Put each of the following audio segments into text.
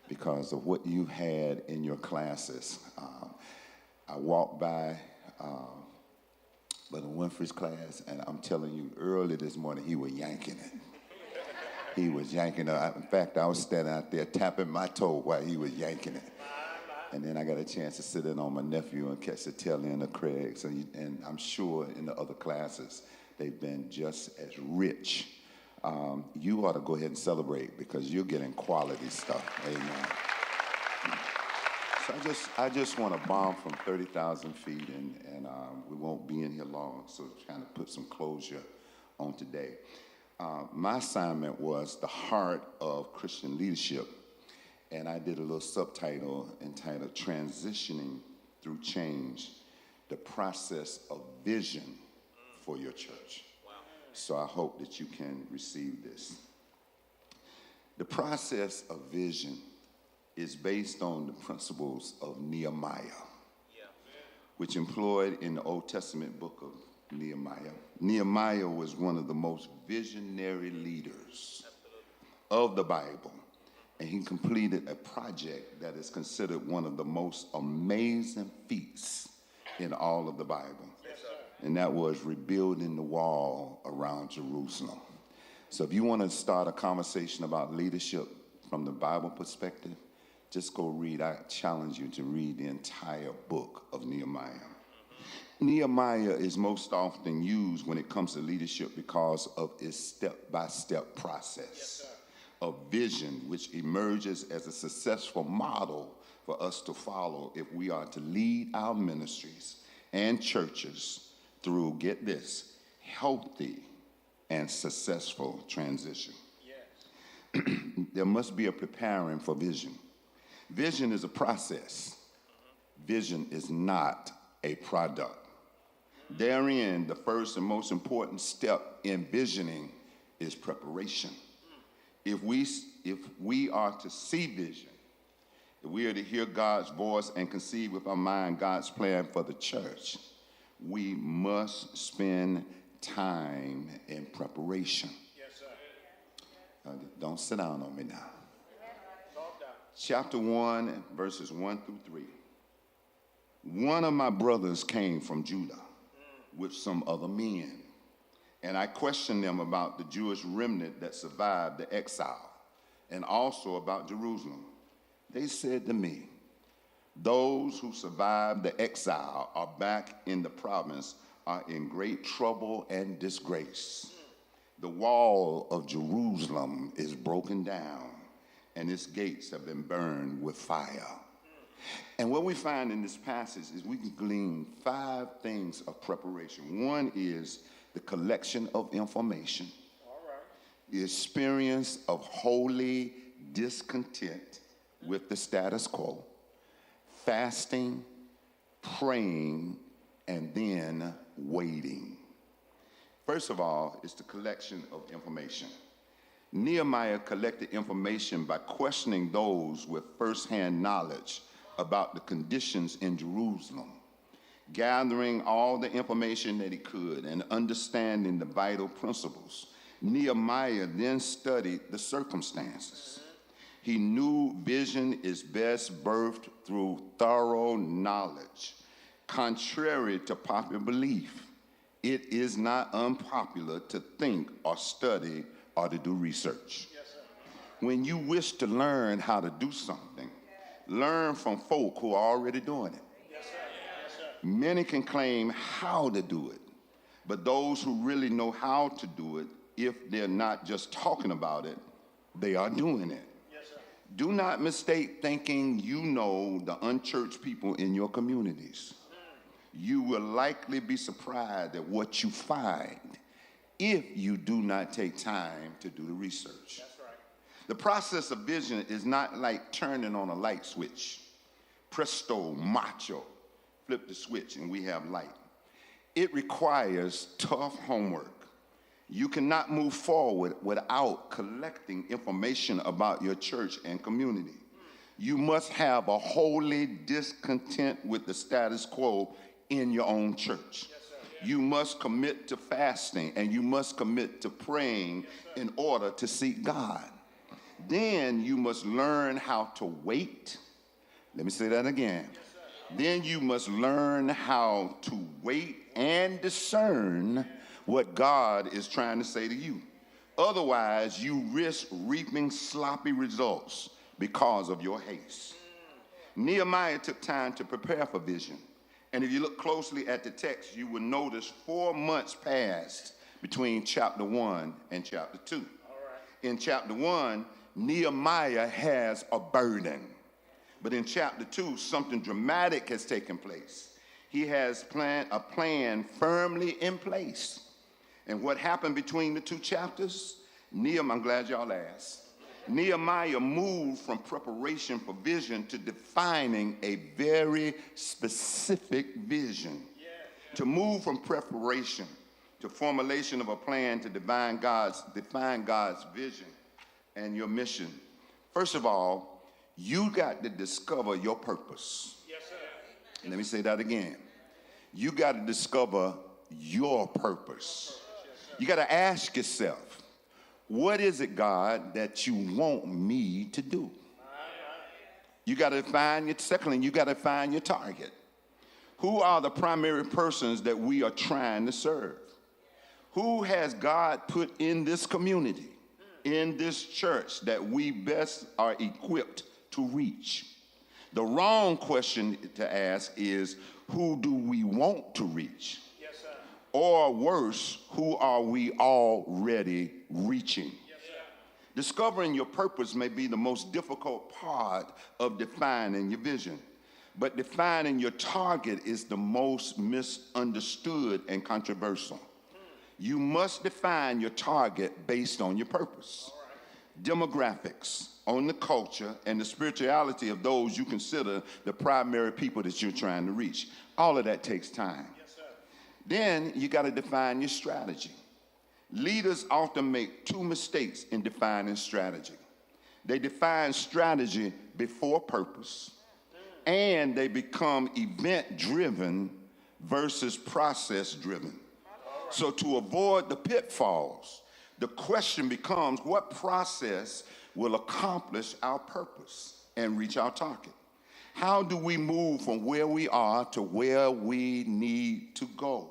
because of what you had in your classes. I walked by Brother Winfrey's class, and I'm telling you, early this morning, he was yanking it. He was yanking it. In fact, I was standing out there tapping my toe while he was yanking it. And then I got a chance to sit in on my nephew and catch the tail end of Craig. And I'm sure in the other classes, they've been just as rich. You ought to go ahead and celebrate because you're getting quality stuff. Amen. So I just want to bomb from 30,000 feet, and we won't be in here long, so trying to put some closure on today. My assignment was the heart of Christian leadership, and I did a little subtitle entitled Transitioning Through Change, the Process of Vision for Your Church. Wow. So I hope that you can receive this. The process of vision is based on the principles of Nehemiah, which employed in the Old Testament book of Nehemiah. Nehemiah was one of the most visionary leaders of the Bible, and he completed a project that is considered one of the most amazing feats in all of the Bible, and that was rebuilding the wall around Jerusalem. So if you want to start a conversation about leadership from the Bible perspective, just go read. I challenge you to read the entire book of Nehemiah. Nehemiah is most often used when it comes to leadership because of its step-by-step process of vision, which emerges as a successful model for us to follow if we are to lead our ministries and churches through, get this, healthy and successful transition. Yes. There must be a preparing for vision. Vision is a process. Vision is not a product. Therein, the first and most important step in visioning is preparation. If we are to see vision, if we are to hear God's voice and conceive with our mind God's plan for the church, we must spend time in preparation. Yes, sir. Don't sit down on me now. Chapter 1, verses 1 through 3. One of my brothers came from Judah with some other men, and I questioned them about the Jewish remnant that survived the exile, and also about Jerusalem. They said to me, those who survived the exile are back in the province are in great trouble and disgrace. The wall of Jerusalem is broken down, and its gates have been burned with fire. And what we find in this passage is we can glean 5 things of preparation. One is the collection of information, the experience of holy discontent with the status quo, fasting, praying, and then waiting. First of all, it's the collection of information. Nehemiah collected information by questioning those with firsthand knowledge about the conditions in Jerusalem, gathering all the information that he could and understanding the vital principles. Nehemiah then studied the circumstances. He knew vision is best birthed through thorough knowledge. Contrary to popular belief, it is not unpopular to think or study or to do research. Yes, sir. When you wish to learn how to do something, learn from folk who are already doing it. Yes, sir. Yes, sir. Many can claim how to do it, but those who really know how to do it, if they're not just talking about it, they are doing it. Yes, sir. Do not mistake thinking you know the unchurched people in your communities. You will likely be surprised at what you find if you do not take time to do the research. That's right. The process of vision is not like turning on a light switch. Presto, macho, flip the switch and we have light. It requires tough homework. You cannot move forward without collecting information about your church and community. You must have a holy discontent with the status quo in your own church. You must commit to fasting and you must commit to praying in order to seek God. Then you must learn how to wait. Let me say that again. Then you must learn how to wait and discern what God is trying to say to you. Otherwise, you risk reaping sloppy results because of your haste. Nehemiah took time to prepare for vision. And if you look closely at the text, you will notice 4 months passed between chapter 1 and chapter 2. In chapter 1, Nehemiah has a burden. But in chapter 2, something dramatic has taken place. He has a plan firmly in place. And what happened between the 2 chapters? I'm glad y'all asked. Nehemiah moved from preparation for vision to defining a very specific vision. To move from preparation to formulation of a plan to define God's vision and your mission. First of all, you got to discover your purpose. Yes, sir. Let me say that again. You got to discover your purpose. You got to ask yourself, what is it, God, that you want me to do? You got to find secondly, you got to find your target. Who are the primary persons that we are trying to serve? Who has God put in this community, in this church, that we best are equipped to reach? The wrong question to ask is, who do we want to reach? Yes, sir. Or worse, who are we already reaching? Yes, sir. Discovering your purpose may be the most difficult part of defining your vision, but defining your target is the most misunderstood and controversial. You must define your target based on your purpose. Demographics, on the culture, and the spirituality of those you consider the primary people that you're trying to reach. All of that takes time. Yes, sir. Then you got to define your strategy. Leaders often make 2 mistakes in defining strategy. They define strategy before purpose, and they become event-driven versus process-driven. So to avoid the pitfalls, the question becomes, what process will accomplish our purpose and reach our target? How do we move from where we are to where we need to go?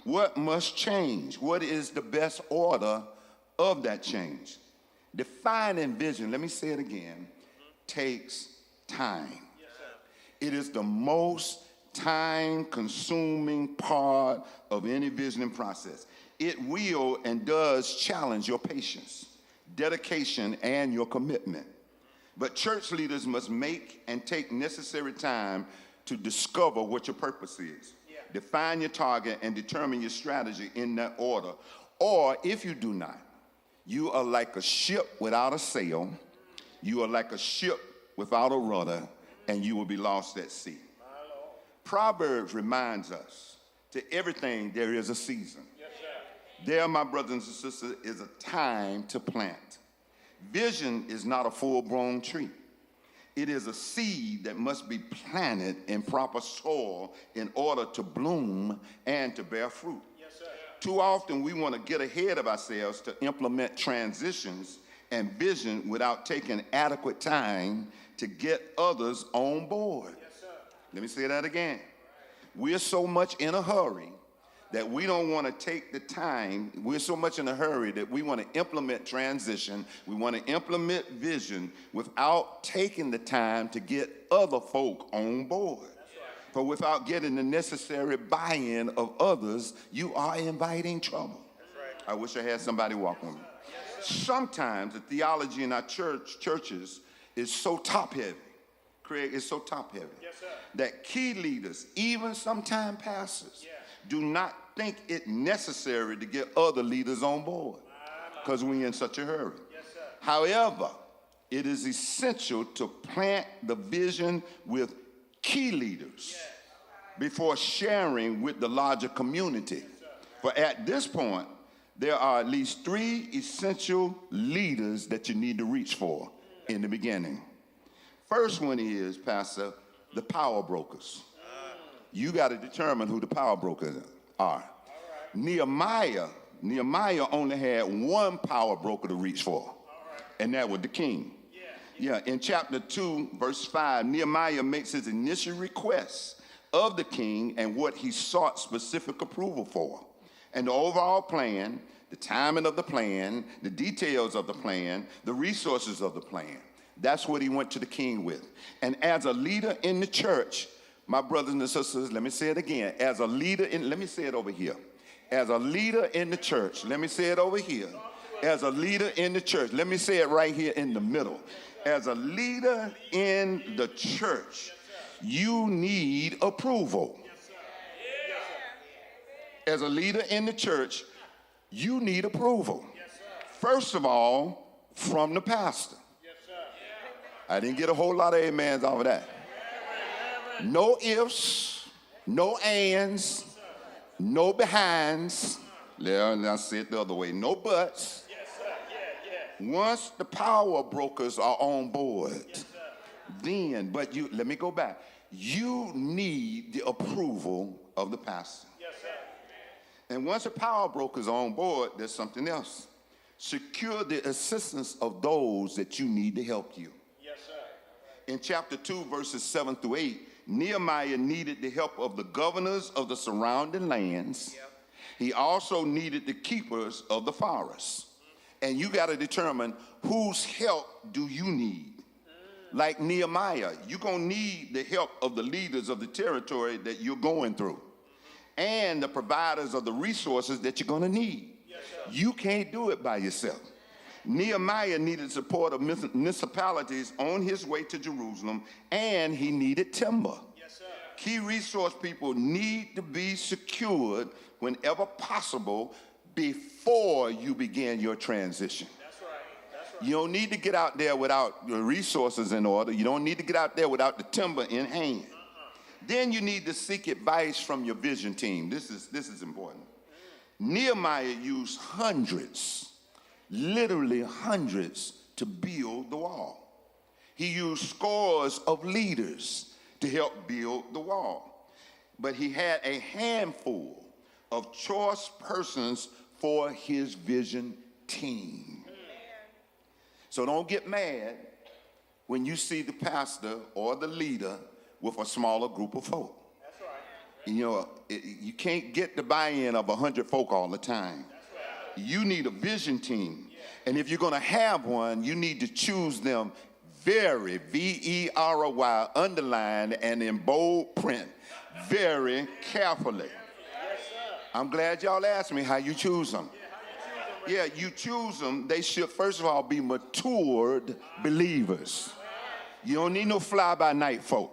What must change? What is the best order of that change? Defining vision, let me say it again, takes time. It is the most time-consuming part of any visioning process. It will and does challenge your patience, dedication, and your commitment. But church leaders must make and take necessary time to discover what your purpose is. Yeah. Define your target and determine your strategy in that order. Or if you do not, you are like a ship without a sail. You are like a ship without a rudder, and you will be lost at sea. Proverbs reminds us, to everything there is a season. Yes, sir. There, my brothers and sisters, is a time to plant. Vision is not a full-grown tree. It is a seed that must be planted in proper soil in order to bloom and to bear fruit. Yes, sir. Too often we want to get ahead of ourselves to implement transitions and vision without taking adequate time to get others on board. Yes, sir. Let me say that again. We're so much in a hurry that we don't want to take the time. We're so much in a hurry that we want to implement transition. We want to implement vision without taking the time to get other folk on board. Right. For without getting the necessary buy-in of others, you are inviting trouble. Right. I wish I had somebody walk with me. Yes, sometimes the theology in our churches is so top-heavy. Craig, is so top-heavy. Yes, sir. That key leaders, even sometimes pastors, do not think it necessary to get other leaders on board because we're in such a hurry. Yes, sir. However, it is essential to plant the vision with key leaders before sharing with the larger community. For at this point, there are at least 3 essential leaders that you need to reach for in the beginning. First one is, Pastor, the power brokers. You got to determine who the power brokers are. Nehemiah only had 1 power broker to reach for. And that was the king. Yeah, in chapter 2, verse 5, Nehemiah makes his initial request of the king and what he sought specific approval for. And the overall plan, the timing of the plan, the details of the plan, the resources of the plan. That's what he went to the king with. And as a leader in the church, my brothers and sisters, let me say it again. As a leader in, let me say it over here. As a leader in the church, let me say it over here. As a leader in the church, let me say it right here in the middle. As a leader in the church, you need approval. As a leader in the church, you need approval. First of all, from the pastor. I didn't get a whole lot of amens off of that. No ifs, no ands, no behinds. Let's say it the other way. No buts. Once the power brokers are on board, then, let me go back. You need the approval of the pastor. And once the power brokers are on board, there's something else. Secure the assistance of those that you need to help you. In chapter 2, verses 7 through 8, Nehemiah needed the help of the governors of the surrounding lands. He also needed the keepers of the forests. And you got to determine whose help do you need. Like Nehemiah, you're going to need the help of the leaders of the territory that you're going through and the providers of the resources that you're going to need. You can't do it by yourself. Nehemiah needed support of municipalities on his way to Jerusalem, and he needed timber. Key resource people need to be secured whenever possible before you begin your transition. That's right. You don't need to get out there without your resources in order. You don't need to get out there without the timber in hand. Then you need to seek advice from your vision team. This is important. Nehemiah used hundreds, literally hundreds, to build the wall. He used scores of leaders to help build the wall. But he had a handful of choice persons for his vision team. So don't get mad when you see the pastor or the leader with a smaller group of folk. That's right. You know, you can't get the buy-in of 100 folk all the time. That's right. You need a vision team. Yeah. And if you're going to have one, you need to choose them very, V-E-R-Y, underlined and in bold print, very carefully. I'm glad y'all asked me how you choose them. Yeah, you choose them. They should, first of all, be matured believers. You don't need no fly-by-night folk.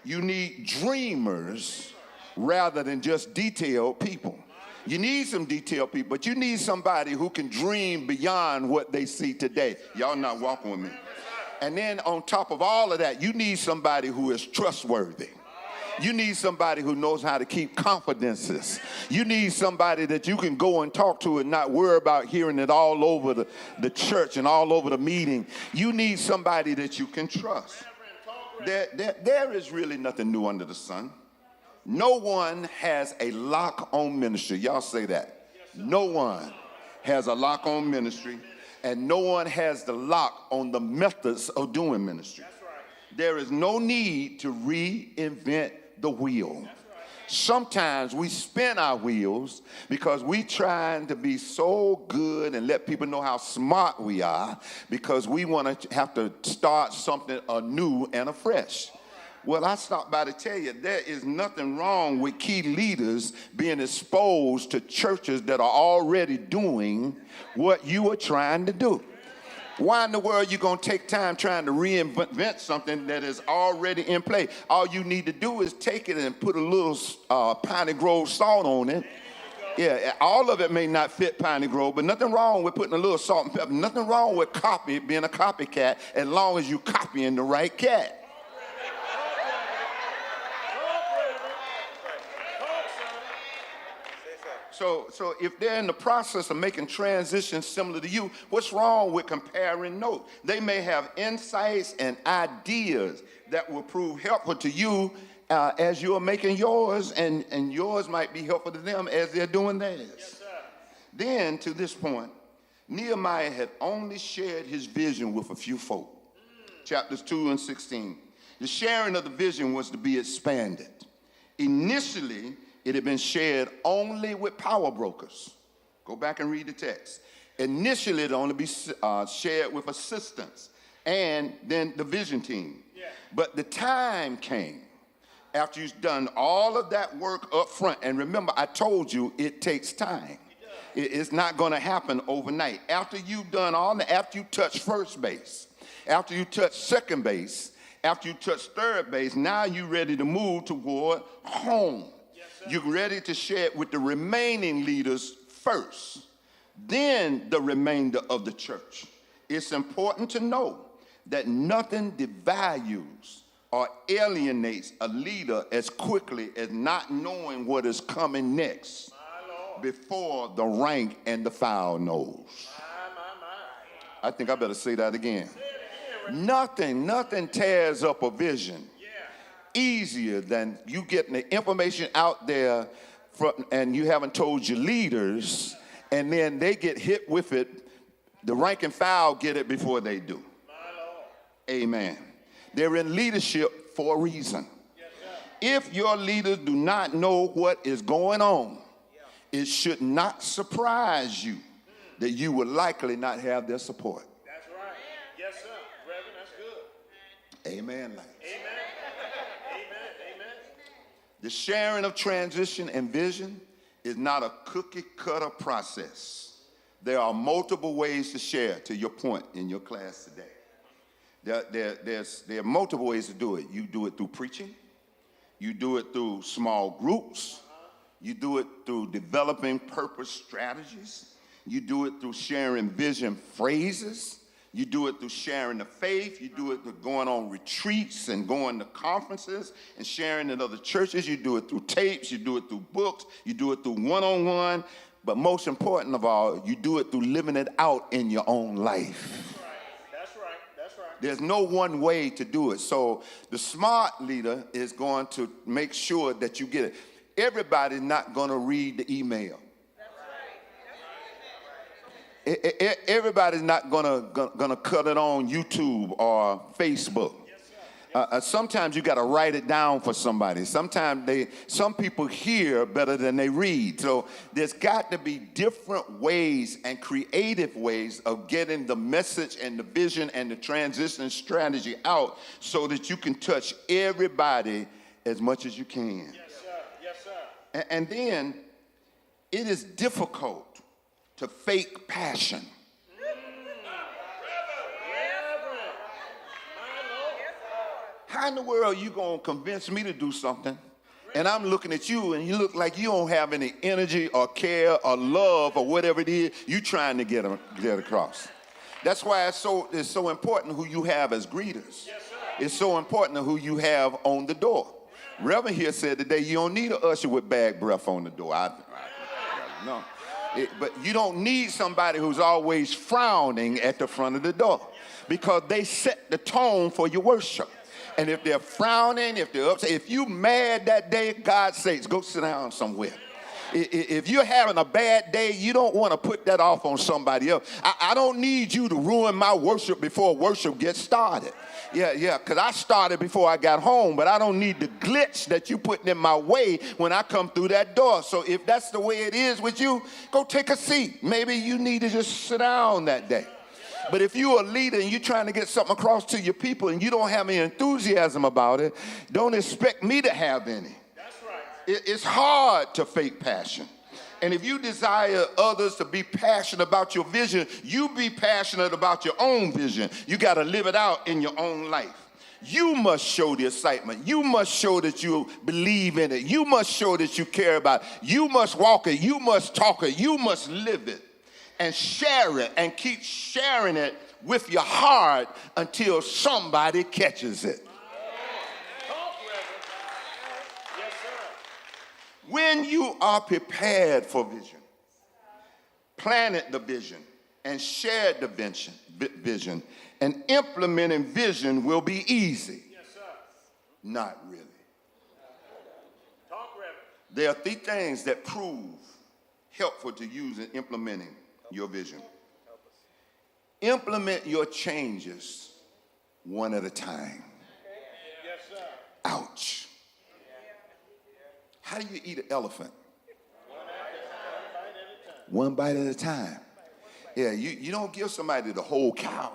You need dreamers rather than just detailed people. You need some detailed people, but you need somebody who can dream beyond what they see today. Y'all not walking with me. And then on top of all of that, you need somebody who is trustworthy. You need somebody who knows how to keep confidences. You need somebody that you can go and talk to and not worry about hearing it all over the church and all over the meeting. You need somebody that you can trust. There is really nothing new under the sun. No one has a lock on ministry. Y'all say that. No one has a lock on ministry, and no one has the lock on the methods of doing ministry. There is no need to reinvent the wheel. Sometimes we spin our wheels because we trying to be so good and let people know how smart we are because we want to have to start something anew and afresh. Well, I stopped by to tell you there is nothing wrong with key leaders being exposed to churches that are already doing what you are trying to do. Why in the world are you going to take time trying to reinvent something that is already in play? All you need to do is take it and put a little Piney Grove salt on it. Yeah, all of it may not fit Piney Grove, but nothing wrong with putting a little salt and pepper. Nothing wrong with being a copycat as long as you're copying the right cat. So if they're in the process of making transitions similar to you, what's wrong with comparing notes? They may have insights and ideas that will prove helpful to you as you're making yours, and yours might be helpful to them as they're doing theirs. Yes, sir. Then, to this point, Nehemiah had only shared his vision with a few folk. Chapters 2 and 16. The sharing of the vision was to be expanded. Initially, it had been shared only with power brokers. Go back and read the text. Initially, it would only be shared with assistants and then the vision team. Yeah. But the time came after you've done all of that work up front. And remember, I told you it takes time. It's not going to happen overnight. After you've done all that, after you touch first base, after you touch second base, after you touch third base, now you're ready to move toward home. Yes, you're ready to share it with the remaining leaders first, then the remainder of the church. It's important to know that nothing devalues or alienates a leader as quickly as not knowing what is coming next before the rank and the file knows. I think I better say that again. Nothing tears up a vision easier than you getting the information out there and you haven't told your leaders, and then they get hit with it. The rank and file get it before they do. Amen. They're in leadership for a reason. If your leaders do not know what is going on, it should not surprise you that you will likely not have their support. That's right. Yes, sir. Reverend, that's good. Amen. Amen. Amen. Amen. The sharing of transition and vision is not a cookie-cutter process. There are multiple ways to share, to your point in your class today. There are multiple ways to do it. You do it through preaching. You do it through small groups. You do it through developing purpose strategies. You do it through sharing vision phrases. You do it through sharing the faith. You do it through going on retreats and going to conferences and sharing in other churches. You do it through tapes. You do it through books. You do it through one-on-one. But most important of all, you do it through living it out in your own life. That's right. That's right. There's no one way to do it. So the smart leader is going to make sure that you get it. Everybody's not going to read the email. Everybody's not gonna cut it on YouTube or Facebook. Sometimes you got to write it down for somebody. Sometimes some people hear better than they read. So there's got to be different ways and creative ways of getting the message and the vision and the transition strategy out so that you can touch everybody as much as you can. Yes, sir. Yes, sir. And then it is difficult to fake passion. How in the world are you going to convince me to do something, and I'm looking at you, and you look like you don't have any energy or care or love or whatever it is you trying to get across? That's why it's so important who you have as greeters. It's so important who you have on the door. Reverend here said today you don't need an usher with bad breath on the door. No. But you don't need somebody who's always frowning at the front of the door, because they set the tone for your worship. And if they're frowning, if they're upset, if you mad that day, God sakes, go sit down somewhere. If you're having a bad day, you don't want to put that off on somebody else. I don't need you to ruin my worship before worship gets started. Yeah, because I started before I got home, but I don't need the glitch that you putting in my way when I come through that door. So if that's the way it is with you, go take a seat. Maybe you need to just sit down that day. But if you're a leader and you're trying to get something across to your people and you don't have any enthusiasm about it, don't expect me to have any. That's right. It's hard to fake passion. And if you desire others to be passionate about your vision, you be passionate about your own vision. You got to live it out in your own life. You must show the excitement. You must show that you believe in it. You must show that you care about it. You must walk it. You must talk it. You must live it. And share it, and keep sharing it with your heart until somebody catches it. Yes, sir. When you are prepared for vision, planted the vision, and shared the vision, and implementing vision will be easy. Yes, sir. Not really. Talk, Reverend. There are 3 things that prove helpful to use in implementing your vision. Implement your changes one at a time. Yes, sir. Ouch. How do you eat an elephant? One bite at a time. Yeah, you don't give somebody the whole cow.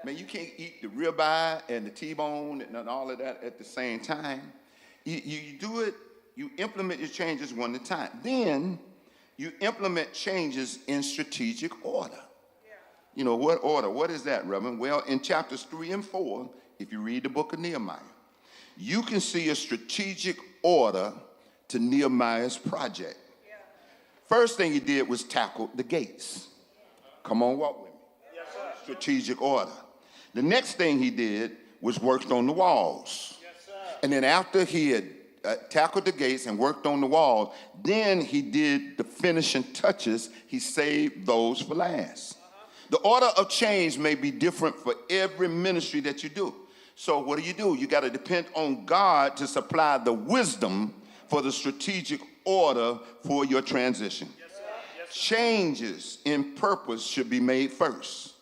Man, you can't eat the ribeye and the T-bone and all of that at the same time. You do it, you implement your changes one at a time. Then you implement changes in strategic order. You know, what order? What is that, Reverend? Well, in chapters 3 and 4, if you read the book of Nehemiah, you can see a strategic order to Nehemiah's project. First thing he did was tackle the gates. Come on, walk with me. Yes, sir. Strategic order. The next thing he did was worked on the walls. Yes, sir. And then after he had tackled the gates and worked on the walls, then he did the finishing touches. He saved those for last. The order of change may be different for every ministry that you do. So what do? You got to depend on God to supply the wisdom for the strategic order for your transition. Yes, sir. Yes, sir. Changes in purpose should be made first.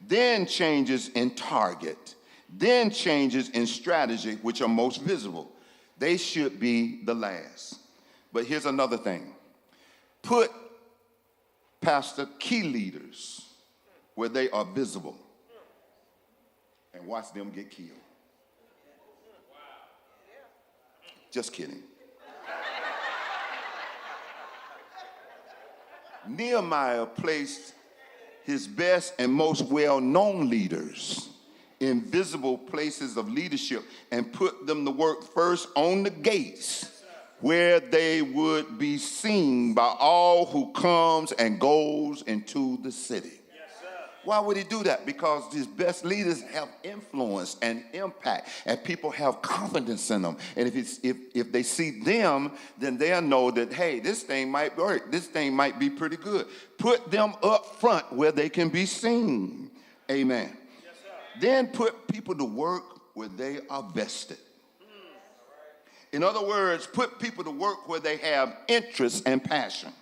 Then changes in target. Then changes in strategy, which are most visible. They should be the last. But here's another thing. Put pastor key leaders where they are visible and watch them get killed. Just kidding. Nehemiah placed his best and most well-known leaders in visible places of leadership and put them to work first on the gates where they would be seen by all who comes and goes into the city. Why would he do that? Because his best leaders have influence and impact, and people have confidence in them. And if they see them, then they'll know that, hey, this thing might work. This thing might be pretty good. Put them up front where they can be seen. Amen. Yes, sir. Then put people to work where they are vested. In other words, put people to work where they have interest and passion.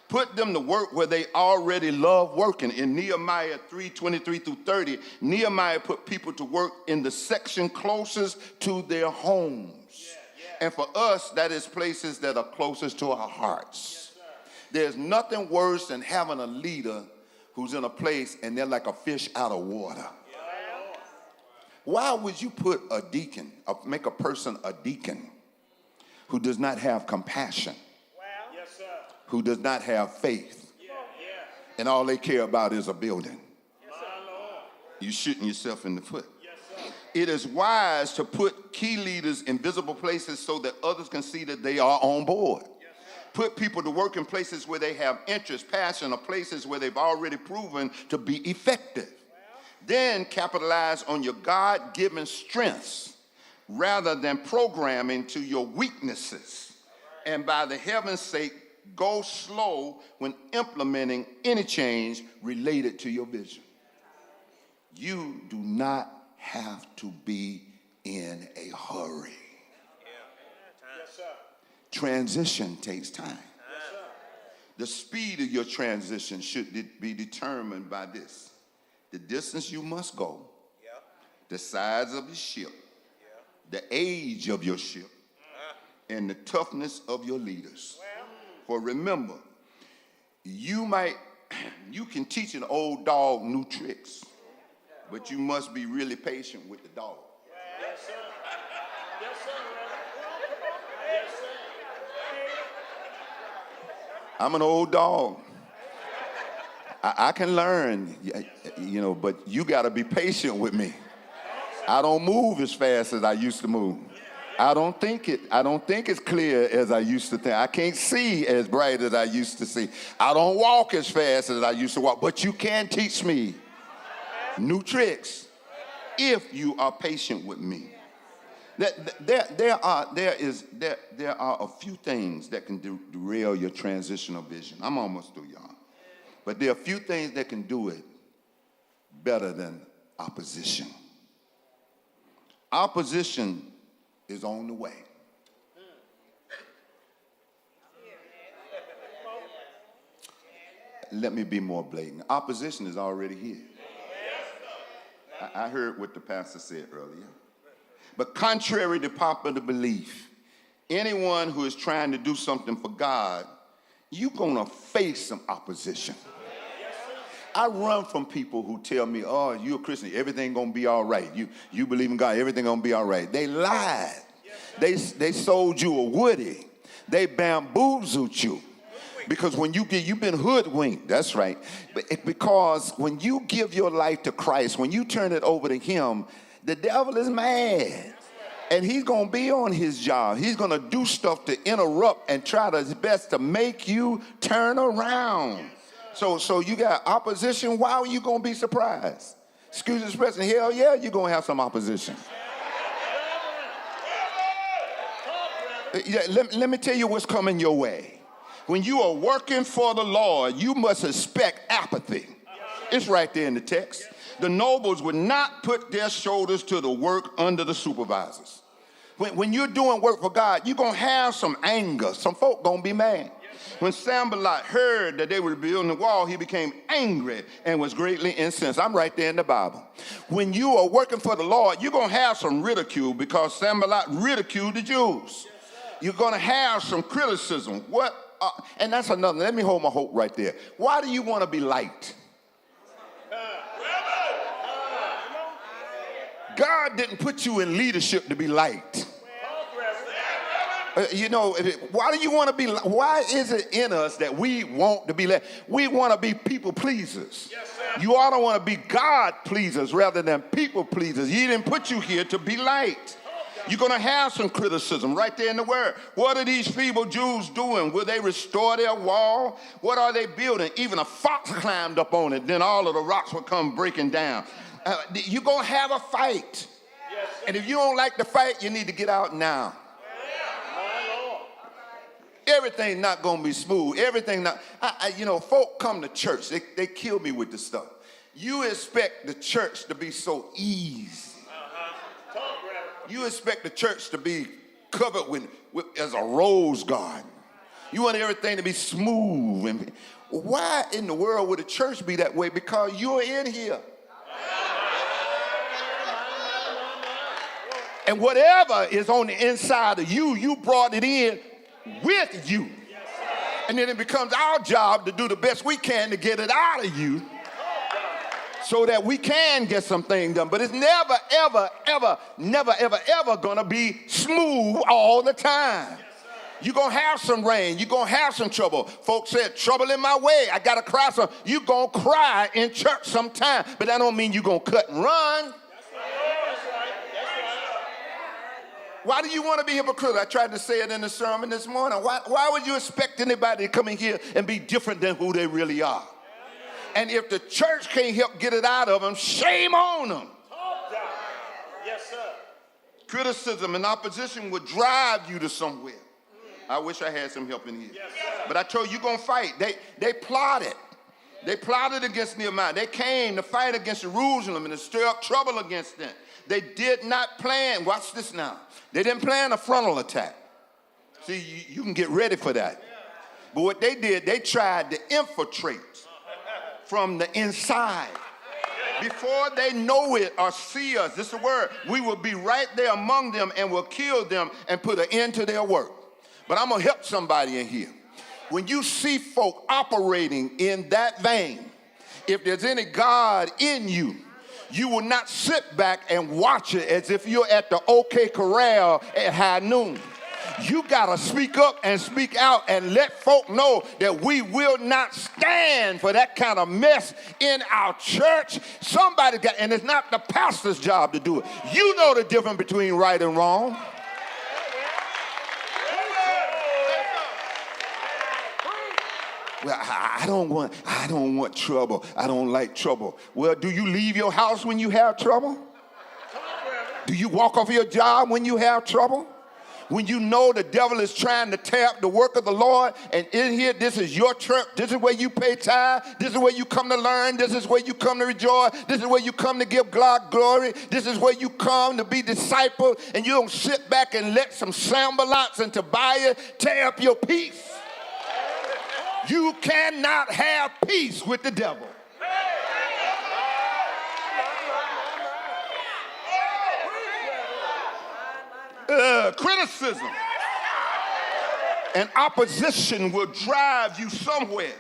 Put them to work where they already love working. In Nehemiah 3:23-30, Nehemiah put people to work in the section closest to their homes. And for us, that is places that are closest to our hearts. There's nothing worse than having a leader who's in a place and they're like a fish out of water. Why would you put a deacon, make a person a deacon who does not have compassion? Who does not have faith, and all they care about is a building? You're shooting yourself in the foot. It is wise to put key leaders in visible places so that others can see that they are on board. Put people to work in places where they have interest, passion, or places where they've already proven to be effective. Then capitalize on your God-given strengths rather than programming to your weaknesses. And by the heaven's sake, go slow when implementing any change related to your vision. You do not have to be in a hurry. Yes, sir. Transition takes time. Yes, sir. The speed of your transition should be determined by this: the distance you must go, the size of your ship, the age of your ship, and the toughness of your leaders. For remember, you can teach an old dog new tricks, but you must be really patient with the dog. Yes, sir. Yes, sir. Yes, sir. I'm an old dog. I can learn, but you got to be patient with me. I don't move as fast as I used to move. I don't think it's clear as I used to think. I can't see as bright as I used to see. I don't walk as fast as I used to walk. But you can teach me new tricks if you are patient with me. There are a few things that can derail your transitional vision. I'm almost through, y'all. But there are a few things that can do it better than opposition. Opposition is on the way. Let me be more blatant. Opposition is already here. I heard what the pastor said earlier. But contrary to popular belief, anyone who is trying to do something for God, you're going to face some opposition. I run from people who tell me, oh, you're a Christian, everything going to be all right. You believe in God, everything going to be all right. They lied. They sold you a woody. They bamboozled you. Because when you've been hoodwinked, that's right. Because when you give your life to Christ, when you turn it over to him, the devil is mad. And he's going to be on his job. He's going to do stuff to interrupt and try his best to make you turn around. So you got opposition. Why are you going to be surprised? Excuse the expression, hell yeah, you're going to have some opposition. Yeah, let me tell you what's coming your way. When you are working for the Lord, you must expect apathy. It's right there in the text. The nobles would not put their shoulders to the work under the supervisors. When you're doing work for God, you're going to have some anger. Some folk going to be mad. When Sanballat heard that they were building the wall, he became angry and was greatly incensed. I'm right there in the Bible. When you are working for the Lord, you're going to have some ridicule because Sanballat ridiculed the Jews. You're going to have some criticism. And that's another. Let me hold my hope right there. Why do you want to be liked? God didn't put you in leadership to be liked. Why do you want to be? Why is it in us that we want to be liked? We want to be people pleasers. You ought to want to be God pleasers rather than people pleasers. He didn't put you here to be liked. You're going to have some criticism right there in the word. What are these feeble Jews doing? Will they restore their wall? What are they building? Even a fox climbed up on it. Then all of the rocks will come breaking down. You're going to have a fight. And if you don't like the fight, you need to get out now. Everything's not going to be smooth. Everything not. Folk come to church. They kill me with this stuff. You expect the church to be so easy. You expect the church to be covered with as a rose garden. You want everything to be smooth. And why in the world would the church be that way? Because you're in here. And whatever is on the inside of you, you brought it in with you. And then it becomes our job to do the best we can to get it out of you so that we can get something done. But it's never, ever, ever, never, ever, ever going to be smooth all the time. You're going to have some rain. You're going to have some trouble. Folks said, trouble in my way. I got to cry some. You're going to cry in church sometime. But that don't mean you're going to cut and run. Why do you want to be hypocritical? I tried to say it in the sermon this morning. Why would you expect anybody to come in here and be different than who they really are? And if the church can't help get it out of them, shame on them. Yes, sir. Criticism and opposition would drive you to somewhere. I wish I had some help in here. Yes, but I told you, you're going to fight. They plotted. They plotted against Nehemiah. They came to fight against Jerusalem and to stir up trouble against them. They did not plan. Watch this now. They didn't plan a frontal attack. See, you can get ready for that. But what they did, they tried to infiltrate from the inside. Before they know it or see us, this is the word, we will be right there among them and will kill them and put an end to their work. But I'm going to help somebody in here. When you see folk operating in that vein, if there's any God in you, you will not sit back and watch it as if you're at the OK Corral at high noon. You got to speak up and speak out and let folk know that we will not stand for that kind of mess in our church. Somebody got, and it's not the pastor's job to do it. You know the difference between right and wrong. Well, I don't want trouble. I don't like trouble. Well, do you leave your house when you have trouble? Do you walk off your job when you have trouble? When you know the devil is trying to tear up the work of the Lord, and in here, this is your church, this is where you pay tithe, this is where you come to learn, this is where you come to rejoice, this is where you come to give God glory, this is where you come to be discipled, and you don't sit back and let some Sanballats and Tobiah tear up your peace. You cannot have peace with the devil. Criticism and opposition will drive you somewhere.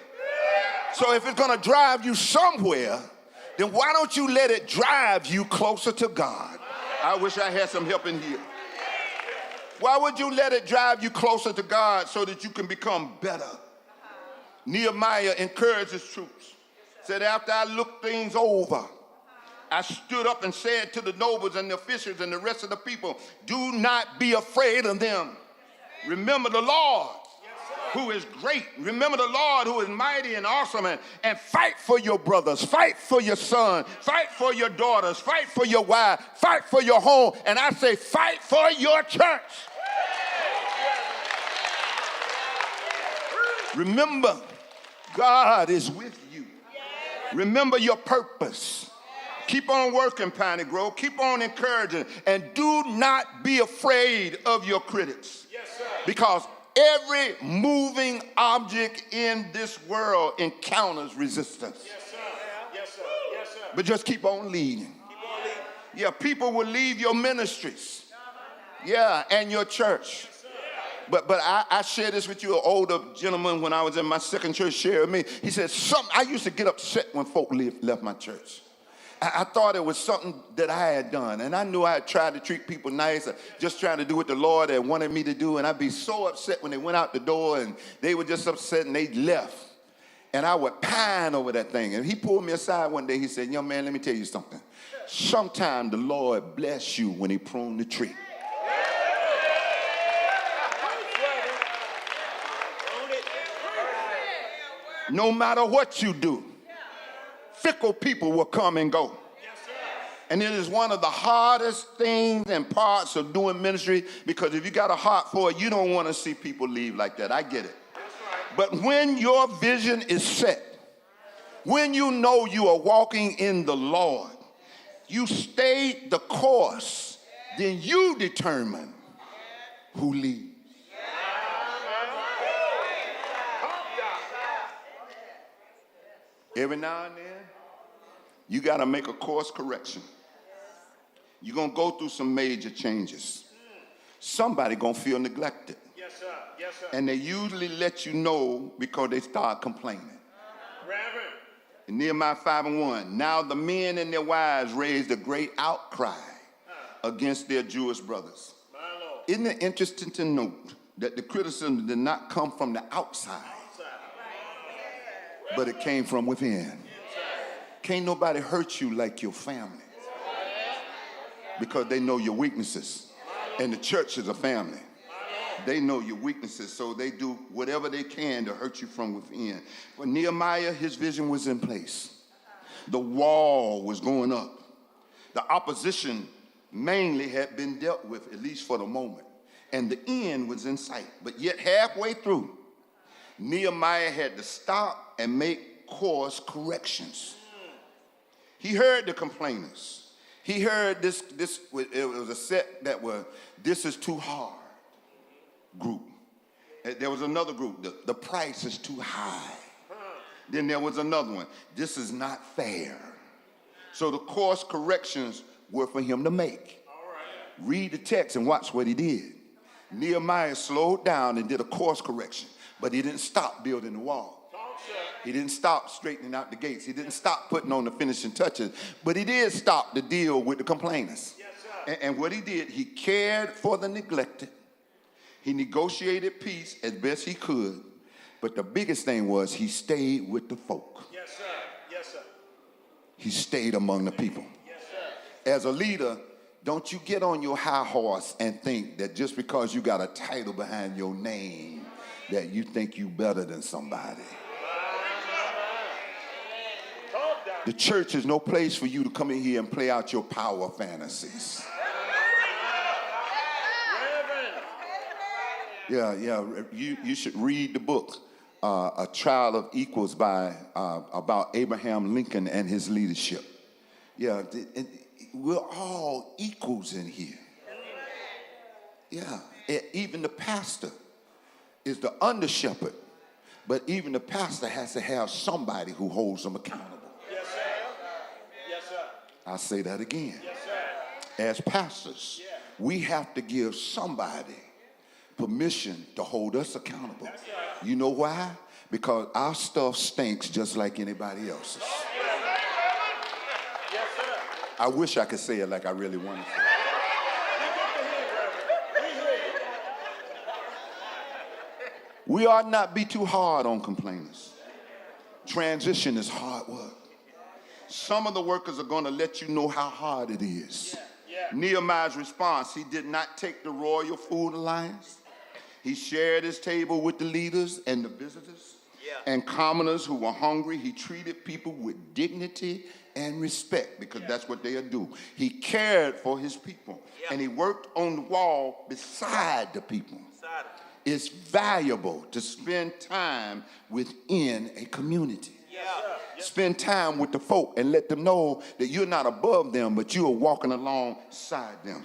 So if it's going to drive you somewhere, then why don't you let it drive you closer to God? I wish I had some help in here. Why would you let it drive you closer to God so that you can become better? Nehemiah encouraged his troops. Said, after I looked things over, I stood up and said to the nobles and the officials and the rest of the people, do not be afraid of them. Remember the Lord, who is great. Remember the Lord, who is mighty and awesome. And fight for your brothers. Fight for your son. Fight for your daughters. Fight for your wife. Fight for your home. And I say, fight for your church. Remember, God is with you. Remember your purpose. Keep on working, Piney Grove. Keep on encouraging. And do not be afraid of your critics. Yes, sir. Because every moving object in this world encounters resistance. Yes, sir. Yes, sir. Yes, sir. But just keep on leading. Keep on leading. Yeah, people will leave your ministries. Yeah, and your church. But I shared this with you, an older gentleman when I was in my second church shared with me. He said, I used to get upset when folk left my church. I thought it was something that I had done. And I knew I had tried to treat people nice, just trying to do what the Lord had wanted me to do. And I'd be so upset when they went out the door and they were just upset and they left. And I would pine over that thing. And he pulled me aside one day. He said, young man, let me tell you something. Sometime the Lord bless you when he pruned the tree. No matter what you do, fickle people will come and go. And it is one of the hardest things and parts of doing ministry, because if you got a heart for it, you don't want to see people leave like that. I get it. But when your vision is set, when you know you are walking in the Lord, you stay the course, then you determine who leads. Every now and then, you got to make a course correction. You're going to go through some major changes. Somebody going to feel neglected. Yes, sir. Yes, sir. And they usually let you know because they start complaining. Reverend. In Nehemiah 5:1, now the men and their wives raised a great outcry against their Jewish brothers. My Lord. Isn't it interesting to note that the criticism did not come from the outside, but it came from within? Can't nobody hurt you like your family, because they know your weaknesses. And the church is a family. They know your weaknesses, so they do whatever they can to hurt you from within. But Nehemiah, his vision was in place. The wall was going up. The opposition mainly had been dealt with, at least for the moment. And the end was in sight. But yet halfway through, Nehemiah had to stop and make course corrections. He heard the complainers. He heard this it was a set that were, this is too hard group. There was another group, the price is too high. Then there was another one, this is not fair. So the course corrections were for him to make. Read the text and watch what he did. Nehemiah slowed down and did a course correction, but he didn't stop building the wall. He didn't stop straightening out the gates. He didn't stop putting on the finishing touches, but he did stop to deal with the complainers. Yes, sir. And what he did, he cared for the neglected. He negotiated peace as best he could, but the biggest thing was he stayed with the folk. Yes, sir. Yes, sir. He stayed among the people. Yes, sir. As a leader, don't you get on your high horse and think that just because you got a title behind your name that you think you better than somebody. The church is no place for you to come in here and play out your power fantasies. Yeah, you should read the book, A Trial of Equals about Abraham Lincoln and his leadership. Yeah, we're all equals in here. Yeah, even the pastor is the under shepherd, but even the pastor has to have somebody who holds them accountable. Yes, sir. Yes, sir. I'll say that again. Yes, sir. As pastors, we have to give somebody permission to hold us accountable. You know why? Because our stuff stinks just like anybody else's. Yes, sir. I wish I could say it like I really want to say it. We ought not be too hard on complainers. Transition is hard work. Some of the workers are going to let you know how hard it is. Nehemiah's response, he did not take the Royal Food Alliance. He shared his table with the leaders and the visitors and commoners who were hungry. He treated people with dignity and respect because that's what they'll do. He cared for his people and he worked on the wall beside the people. It's valuable to spend time within a community. Spend time with the folk and let them know that you're not above them, but you are walking alongside them.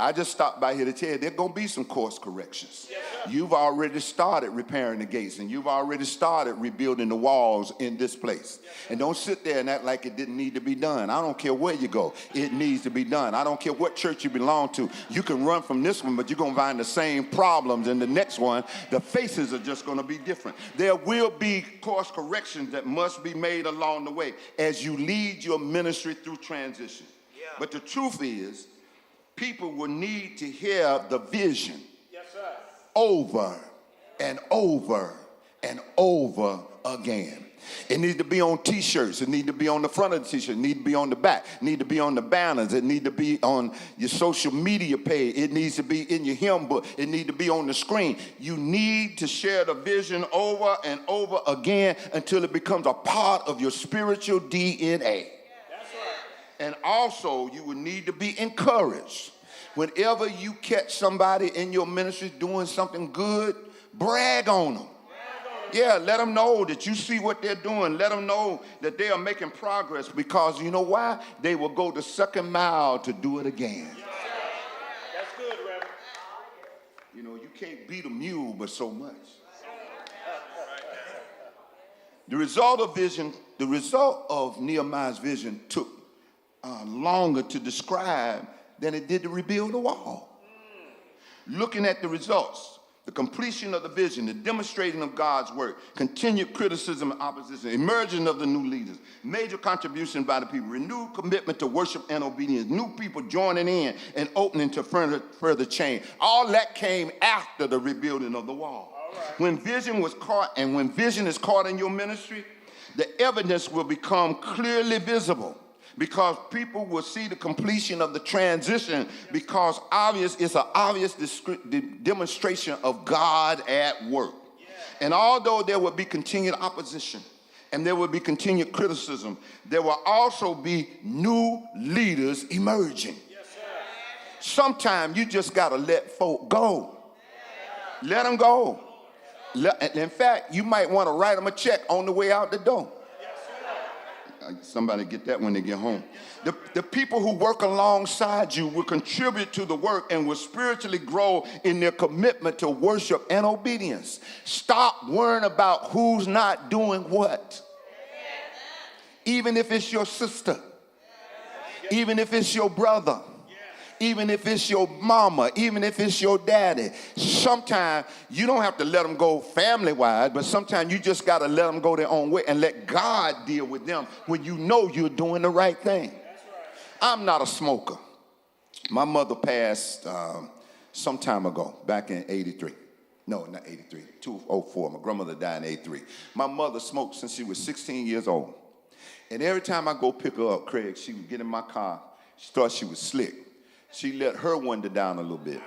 I just stopped by here to tell you there are going to be some course corrections. You've already started repairing the gates, and you've already started rebuilding the walls in this place. And don't sit there and act like it didn't need to be done. I don't care where you go. It needs to be done. I don't care what church you belong to. You can run from this one, but you're going to find the same problems in the next one. The faces are just going to be different. There will be course corrections that must be made along the way as you lead your ministry through transition. But the truth is, people will need to hear the vision over and over and over again. It needs to be on t-shirts. It needs to be on the front of the t-shirt. It needs to be on the back. It needs to be on the banners. It needs to be on your social media page. It needs to be in your hymn book. It needs to be on the screen. You need to share the vision over and over again until it becomes a part of your spiritual DNA. And also, you will need to be encouraged. Whenever you catch somebody in your ministry doing something good, brag on them. Yeah, let them know that you see what they're doing. Let them know that they are making progress because you know why? They will go the second mile to do it again. That's good, Reverend. You know, you can't beat a mule but so much. The result of Nehemiah's vision took longer to describe than it did to rebuild the wall. Looking at the results, the completion of the vision, the demonstrating of God's work, continued criticism and opposition, emergence of the new leaders, major contribution by the people, renewed commitment to worship and obedience, new people joining in and opening to further change. All that came after the rebuilding of the wall. When vision was caught, and when vision is caught in your ministry, the evidence will become clearly visible. Because people will see the completion of the transition because it's an obvious demonstration of God at work. And although there will be continued opposition and there will be continued criticism, there will also be new leaders emerging. Sometimes you just got to let folk go. Let them go. In fact, you might want to write them a check on the way out the door. Somebody get that when they get home. The people who work alongside you will contribute to the work and will spiritually grow in their commitment to worship and obedience. Stop worrying about who's not doing what. Even if it's your sister, even if it's your brother, even if it's your mama, even if it's your daddy. Sometimes you don't have to let them go family-wise, but sometimes you just got to let them go their own way and let God deal with them when you know you're doing the right thing. I'm not a smoker. My mother passed some time ago, back in 83. No, not 83, 2004. My grandmother died in 83. My mother smoked since she was 16 years old. And every time I go pick her up, Craig, she would get in my car. She thought she was slick. She let her window down a little bit,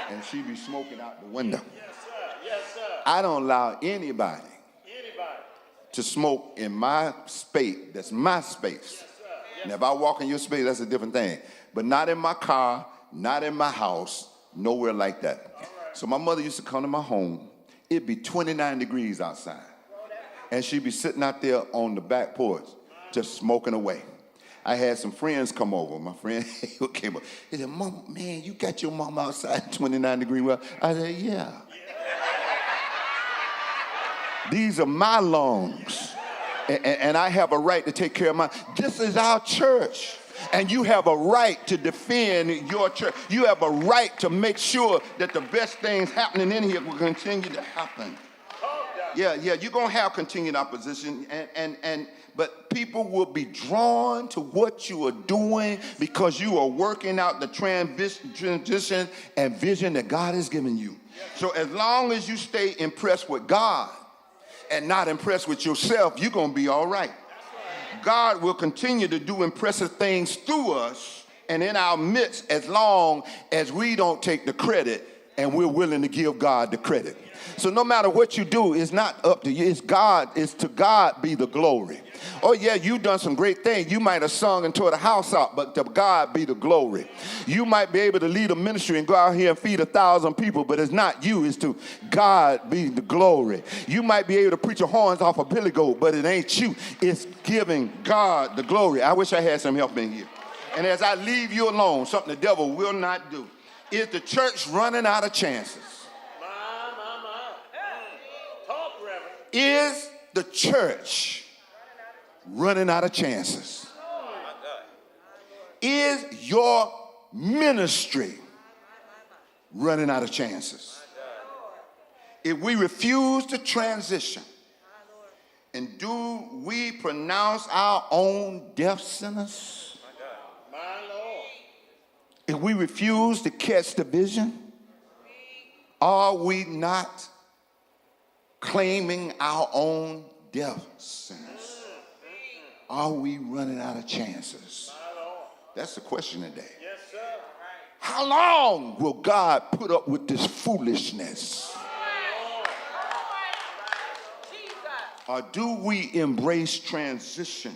and she be smoking out the window. Yes, sir. Yes, sir. I don't allow anybody to smoke in my space. That's my space. Yes, sir. Yes, now, if I walk in your space, that's a different thing. But not in my car, not in my house, nowhere like that. Right. So my mother used to come to my home. It'd be 29 degrees outside, and she'd be sitting out there on the back porch, just smoking away. I had some friends come over. My friend came up. He said, "Mom, man, you got your mom outside 29 degrees well?" I said, "Yeah. These are my lungs, and I have a right to take care of mine. This is our church. And you have a right to defend your church. You have a right to make sure that the best things happening in here will continue to happen. Yeah, you're going to have continued opposition, but people will be drawn to what you are doing because you are working out the transition and vision that God has given you. So as long as you stay impressed with God and not impressed with yourself, you're going to be all right. God will continue to do impressive things through us and in our midst as long as we don't take the credit and we're willing to give God the credit. So no matter what you do, it's not up to you. It's God. It's to God be the glory. Oh, yeah, you've done some great things. You might have sung and tore the house out, but to God be the glory. You might be able to lead a ministry and go out here and feed 1,000 people, but it's not you. It's to God be the glory. You might be able to preach your horns off a billy goat, but it ain't you. It's giving God the glory. I wish I had some help in here. And as I leave you alone, something the devil will not do, is the church running out of chances? Talk, Reverend. Is the church running out of chances? Is your ministry running out of chances? If we refuse to transition, and do we pronounce our own death sentence? My Lord. If we refuse to catch the vision, are we not claiming our own death sentence? Are we running out of chances? That's the question today. Yes, sir. How long will God put up with this foolishness? Or do we embrace transition,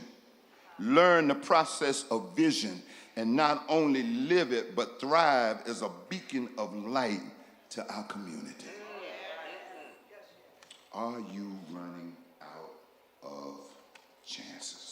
learn the process of vision, and not only live it, but thrive as a beacon of light to our community? Are you running out of chances?